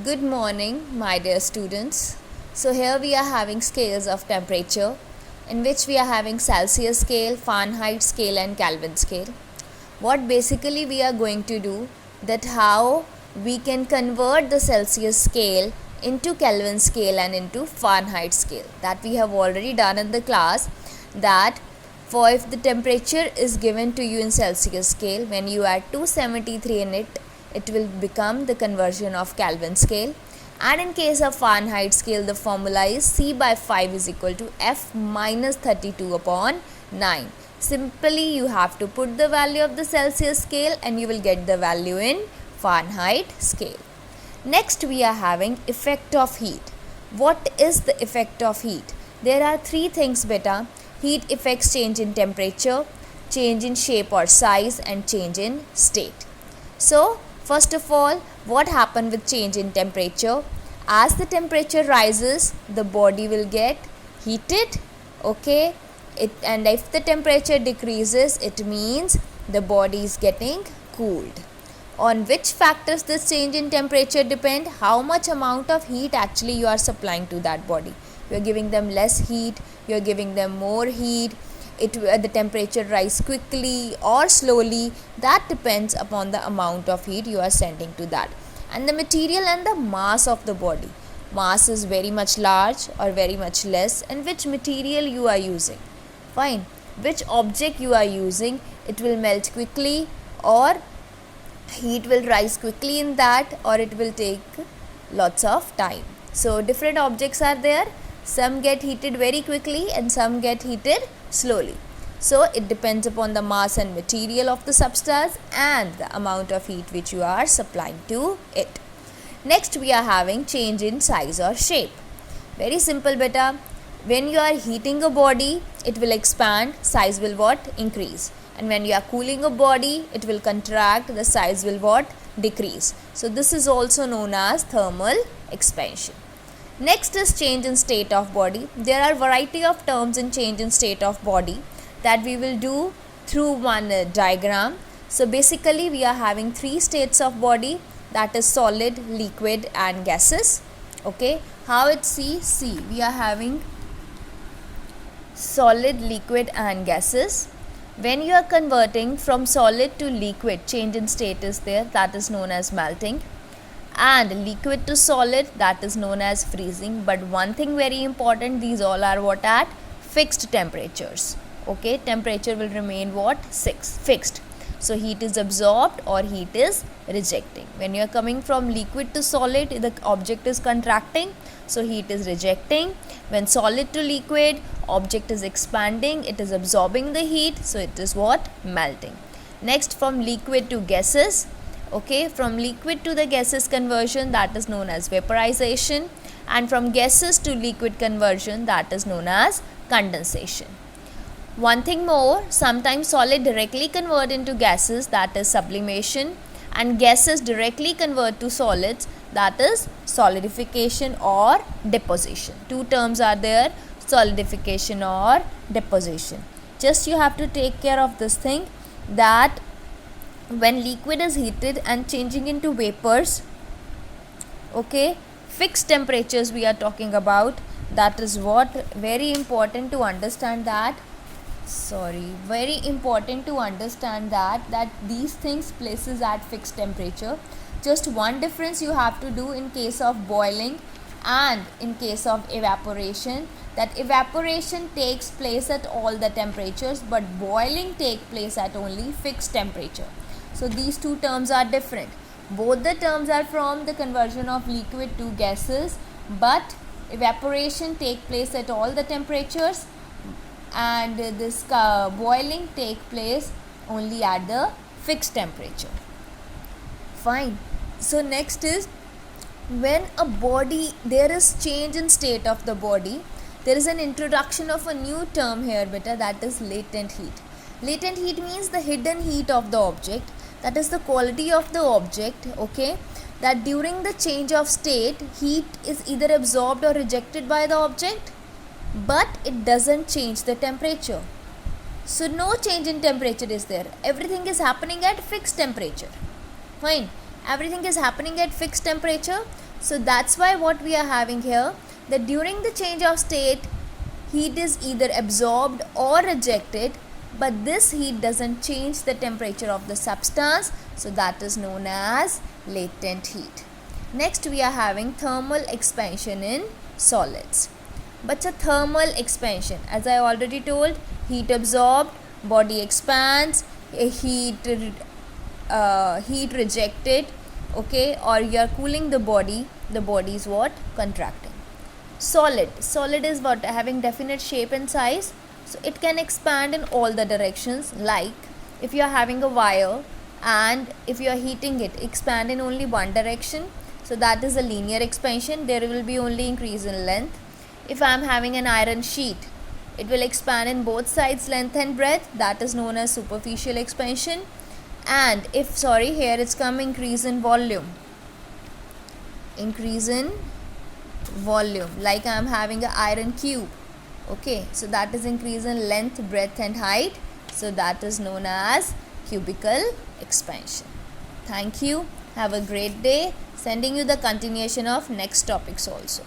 Good morning, my dear students. So, here we are having scales of temperature, in which we are having Celsius scale, Fahrenheit scale, and Kelvin scale. What basically we are going to do, that how we can convert the Celsius scale into Kelvin scale and into Fahrenheit scale. That we have already done in the class. That for if the temperature is given to you in Celsius scale, when you add 273 in it will become the conversion of Kelvin scale. And in case of Fahrenheit scale, the formula is C by 5 is equal to F minus 32 upon 9. Simply you have to put the value of the Celsius scale and you will get the value in Fahrenheit scale. Next we are having effect of heat. What is the effect of heat? There are three things beta. Heat affects change in temperature, change in shape or size, and change in state. So first of all, what happens with change in temperature? As the temperature rises, the body will get heated, okay? And if the temperature decreases, it means the body is getting cooled. On which factors this change in temperature depend? How much amount of heat actually you are supplying to that body. You are giving them less heat, you are giving them more heat. The temperature rise quickly or slowly, that depends upon the amount of heat you are sending to that. And the material and the mass of the body. Mass is very much large or very much less, and which material you are using. Fine. Which object you are using, it will melt quickly or heat will rise quickly in that, or it will take lots of time. So different objects are there. Some get heated very quickly and some get heated slowly. So it depends upon the mass and material of the substance and the amount of heat which you are supplying to it. Next we are having change in size or shape. Very simple beta. When you are heating a body, it will expand, size will what? Increase. And when you are cooling a body, it will contract, the size will what? Decrease. So this is also known as thermal expansion. Next is change in state of body. There are variety of terms in change in state of body that we will do through one diagram. So basically we are having three states of body, that is solid, liquid and gases. Okay, how it see? We are having solid, liquid and gases. When you are converting from solid to liquid, change in state is there, that is known as melting. And liquid to solid, that is known as freezing. But one thing very important, these all are what? At fixed temperatures. Okay, temperature will remain what? Fixed. So heat is absorbed or heat is rejecting. When you are coming from liquid to solid, the object is contracting, so heat is rejecting. When solid to liquid, object is expanding, it is absorbing the heat, so it is what? Melting. Next, from liquid to gases. Okay, from liquid to the gases conversion, that is known as vaporization, and from gases to liquid conversion, that is known as condensation. One thing more, sometimes solid directly convert into gases, that is sublimation, and gases directly convert to solids, that is solidification or deposition. Two terms are there, solidification or deposition. Just you have to take care of this thing, that when liquid is heated and changing into vapors, okay, fixed temperatures we are talking about, that is what very important to understand that these things places at fixed temperature. Just one difference you have to do in case of boiling and in case of evaporation, that evaporation takes place at all the temperatures, but boiling take place at only fixed temperature. So these two terms are different. Both the terms are from the conversion of liquid to gases, but evaporation take place at all the temperatures and this boiling take place only at the fixed temperature. Fine. So next is, when a body, there is change in state of the body, there is an introduction of a new term here beta, that is latent heat. Latent heat means the hidden heat of the object, that is the quality of the object, okay, that during the change of state, heat is either absorbed or rejected by the object, but it doesn't change the temperature. So no change in temperature is there. Everything is happening at fixed temperature. Fine. Everything is happening at fixed temperature. So that's why what we are having here, that during the change of state, heat is either absorbed or rejected, but this heat doesn't change the temperature of the substance, so that is known as latent heat. Next we are having thermal expansion in solids. But a thermal expansion, as I already told, heat absorbed, body expands, heat rejected, okay, or you are cooling the body is what? Contracting. Solid is what? Having definite shape and size, so it can expand in all the directions. Like if you are having a wire and if you are heating it, expand in only one direction, so that is a linear expansion, there will be only increase in length. If I am having an iron sheet, it will expand in both sides, length and breadth, that is known as superficial expansion. And if, here it's come increase in volume, like I am having an iron cube, okay, so that is increase in length, breadth and height, so that is known as cubical expansion. Thank you, have a great day. Sending you the continuation of next topics also.